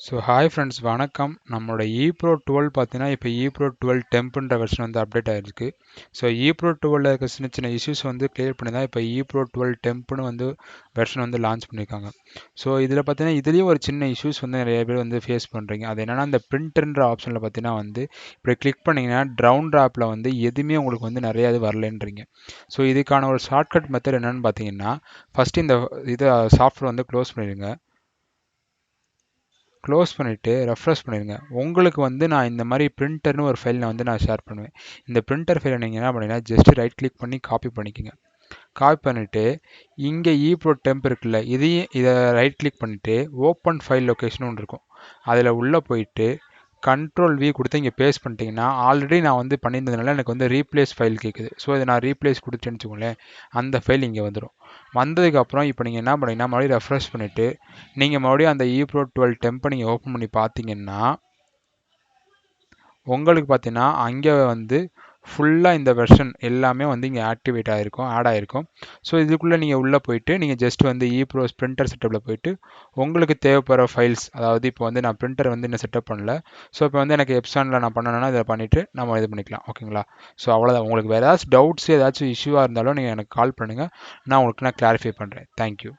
So hi friends வணக்கம். நம்மளோட ePro 12 பார்த்தீங்கன்னா இப்போ ePro 12 டெம்ப்ன்ற வெர்ஷன் வந்து அப்டேட் ஆயிருக்கு. ஸோ ePro 12 இருக்க சின்ன சின்ன இஷ்யூஸ் வந்து கிளியர் பண்ணி தான் இப்போ ePro 12 டெம்ப்னு வந்து வெர்ஷன் வந்து லான்ச் பண்ணியிருக்காங்க. ஸோ இதில் பார்த்தீங்கன்னா இதுலேயும் ஒரு சின்ன இஷ்யூஸ் வந்து நிறைய பேர் வந்து ஃபேஸ் பண்ணுறீங்க. அது என்னன்னா இந்த பிரிண்டர்ன்ற ஆப்ஷனில் பார்த்தீங்கன்னா வந்து இப்படி கிளிக் பண்ணிங்கன்னா ட்ரவுன் ஆப்பில் வந்து எதுவுமே உங்களுக்கு வந்து நிறைய இது வரலன்றீங்க. ஸோ இதுக்கான ஒரு ஷார்ட்கட் மெத்தட் என்னன்னு பார்த்தீங்கன்னா ஃபஸ்ட்டு இந்த இதை சாஃப்ட்வேர் வந்து க்ளோஸ் பண்ணிடுங்க. க்ளோஸ் பண்ணிவிட்டு ரெஃப்ரெஷ் பண்ணிடுங்க. உங்களுக்கு வந்து நான் இந்த மாதிரி பிரிண்டர்னு ஒரு ஃபைல் நான் ஷேர் பண்ணுவேன். இந்த பிரிண்டர் ஃபைலை நீங்கள் என்ன பண்ணீங்கன்னா ஜஸ்ட் ரைட் கிளிக் பண்ணி காப்பி பண்ணிக்கோங்க. காப்பி பண்ணிவிட்டு இங்கே ePro temp இருக்குல்ல இதை ரைட் கிளிக் பண்ணிவிட்டு ஓப்பன் ஃபைல் லொக்கேஷன் ஒன்று இருக்கும். அதில் உள்ளே போயிட்டு Ctrl+V கொடுத்து இங்கே பேஸ்ட் பண்ணிட்டீங்கன்னா ஆல்ரெடி நான் வந்து பண்ணியிருந்ததுனால எனக்கு வந்து ரீப்ளேஸ் ஃபைல் கேட்குது. ஸோ இதை நான் ரீப்ளேஸ் கொடுத்துன்னு வச்சுக்கோங்களேன், அந்த ஃபைல் இங்கே வந்துடும். வந்ததுக்கப்புறம் இப்போ நீங்கள் என்ன பண்ணீங்கன்னா மறுபடியும் ரெஃப்ரெஷ் பண்ணிவிட்டு நீங்கள் மறுபடியும் அந்த ePro 12 டெம்பை நீங்கள் ஓப்பன் பண்ணி பார்த்தீங்கன்னா உங்களுக்கு பார்த்தீங்கன்னா அங்கே வந்து ஃபுல்லாக இந்த வெர்ஷன் எல்லாமே வந்து இங்கே ஆக்டிவேட் ஆகிருக்கும், ஆட் ஆகிருக்கும். ஸோ இதுக்குள்ளே நீங்கள் உள்ளே போயிட்டு நீங்கள் ஜஸ்ட் வந்து ePro பிரிண்டர் செட்டப்பில் போயிட்டு உங்களுக்கு தேவைப்படுற ஃபைல்ஸ், அதாவது இப்போ வந்து நான் பிரிண்டர் வந்து இன்னும் செட்டப் பண்ணல. ஸோ இப்போ வந்து எனக்கு எப்சானில் நான் பண்ணணும்னா இதை பண்ணிவிட்டு நம்ம இது பண்ணிக்கலாம். ஓகேங்களா? ஸோ அவ்வளோதான். உங்களுக்கு வேறு ஏதாச்சும் டவுட்ஸ் ஏதாச்சும் இஷ்யூவாக இருந்தாலும் நீங்கள் எனக்கு கால் பண்ணுங்கள். நான் உங்களுக்கு கிளாரிஃபை பண்ணுறேன். தேங்க்யூ.